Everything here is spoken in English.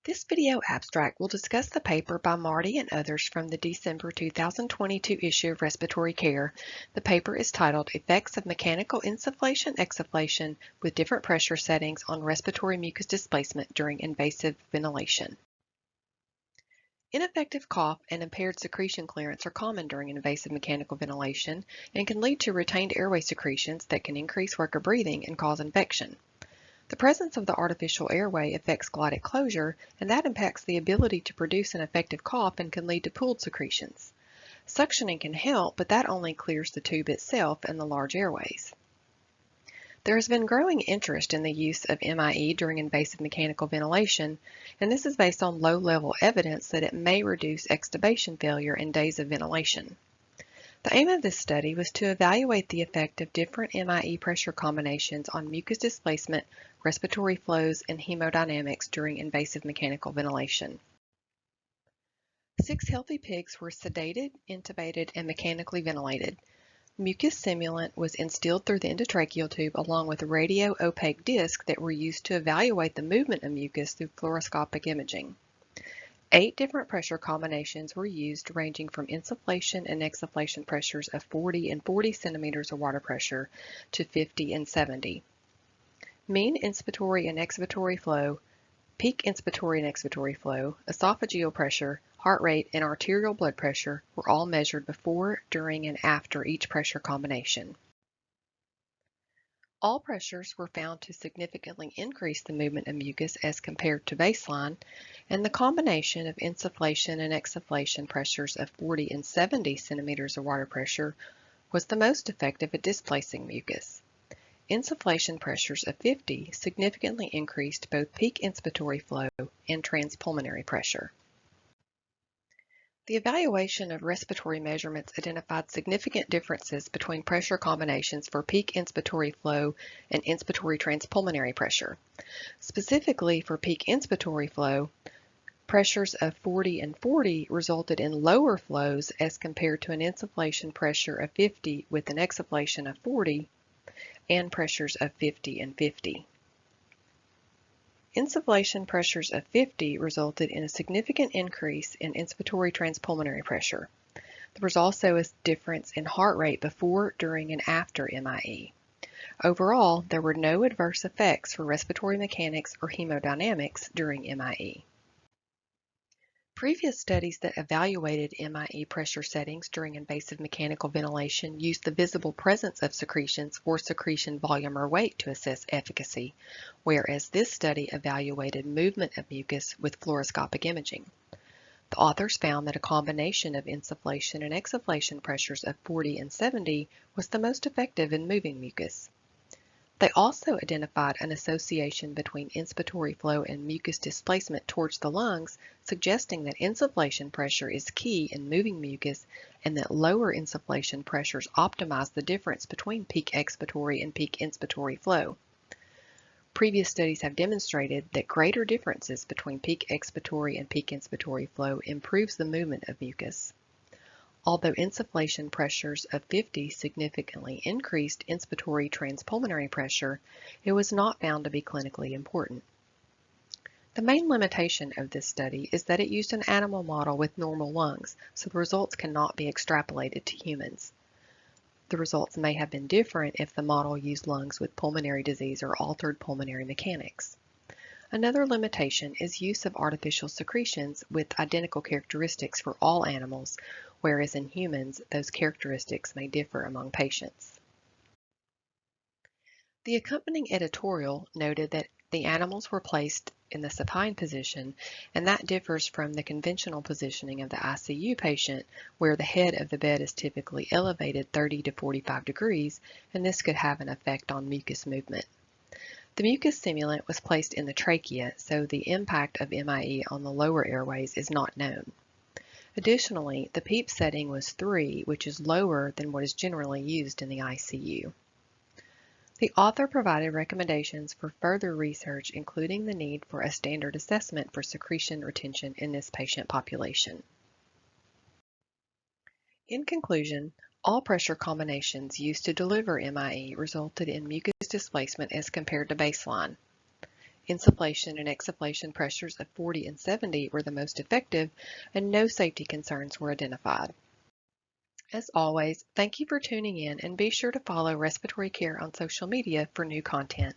This video abstract will discuss the paper by Marti and others from the December 2022 issue of Respiratory Care. The paper is titled Effects of Mechanical Insufflation-Exsufflation with Different Pressure Settings on Respiratory Mucus Displacement During Invasive Ventilation. Ineffective cough and impaired secretion clearance are common during invasive mechanical ventilation and can lead to retained airway secretions that can increase worker breathing and cause infection. The presence of the artificial airway affects glottic closure, and that impacts the ability to produce an effective cough and can lead to pooled secretions. Suctioning can help, but that only clears the tube itself and the large airways. There has been growing interest in the use of MIE during invasive mechanical ventilation, and this is based on low-level evidence that it may reduce extubation failure in days of ventilation. The aim of this study was to evaluate the effect of different MIE pressure combinations on mucus displacement, respiratory flows, and hemodynamics during invasive mechanical ventilation. 6 healthy pigs were sedated, intubated, and mechanically ventilated. Mucus simulant was instilled through the endotracheal tube along with radio-opaque discs that were used to evaluate the movement of mucus through fluoroscopic imaging. 8 different pressure combinations were used ranging from insufflation and exsufflation pressures of 40 and 40 centimeters of water pressure to 50 and 70. Mean inspiratory and expiratory flow, peak inspiratory and expiratory flow, esophageal pressure, heart rate, and arterial blood pressure were all measured before, during, and after each pressure combination. All pressures were found to significantly increase the movement of mucus as compared to baseline, and the combination of insufflation and exsufflation pressures of 40 and 70 centimeters of water pressure was the most effective at displacing mucus. Insufflation pressures of 50 significantly increased both peak inspiratory flow and transpulmonary pressure. The evaluation of respiratory measurements identified significant differences between pressure combinations for peak inspiratory flow and inspiratory transpulmonary pressure. Specifically for peak inspiratory flow, pressures of 40 and 40 resulted in lower flows as compared to an insufflation pressure of 50 with an exsufflation of 40 and pressures of 50 and 50. Insufflation pressures of 50 resulted in a significant increase in inspiratory transpulmonary pressure. There was also a difference in heart rate before, during, and after MIE. Overall, there were no adverse effects for respiratory mechanics or hemodynamics during MIE. Previous studies that evaluated MIE pressure settings during invasive mechanical ventilation used the visible presence of secretions or secretion volume or weight to assess efficacy, whereas this study evaluated movement of mucus with fluoroscopic imaging. The authors found that a combination of insufflation and exsufflation pressures of 40 and 70 was the most effective in moving mucus. They also identified an association between inspiratory flow and mucus displacement towards the lungs, suggesting that insufflation pressure is key in moving mucus and that lower insufflation pressures optimize the difference between peak expiratory and peak inspiratory flow. Previous studies have demonstrated that greater differences between peak expiratory and peak inspiratory flow improves the movement of mucus. Although insufflation pressures of 50 significantly increased inspiratory transpulmonary pressure, it was not found to be clinically important. The main limitation of this study is that it used an animal model with normal lungs, so the results cannot be extrapolated to humans. The results may have been different if the model used lungs with pulmonary disease or altered pulmonary mechanics. Another limitation is use of artificial secretions with identical characteristics for all animals, whereas in humans, those characteristics may differ among patients. The accompanying editorial noted that the animals were placed in the supine position, and that differs from the conventional positioning of the ICU patient, where the head of the bed is typically elevated 30 to 45 degrees, and this could have an effect on mucus movement. The mucus simulant was placed in the trachea, so the impact of MIE on the lower airways is not known. Additionally, the PEEP setting was 3, which is lower than what is generally used in the ICU. The author provided recommendations for further research, including the need for a standard assessment for secretion retention in this patient population. In conclusion, all pressure combinations used to deliver MIE resulted in mucus displacement as compared to baseline. Insufflation and exsufflation pressures of 40 and 70 were the most effective, and no safety concerns were identified. As always, thank you for tuning in, and be sure to follow Respiratory Care on social media for new content.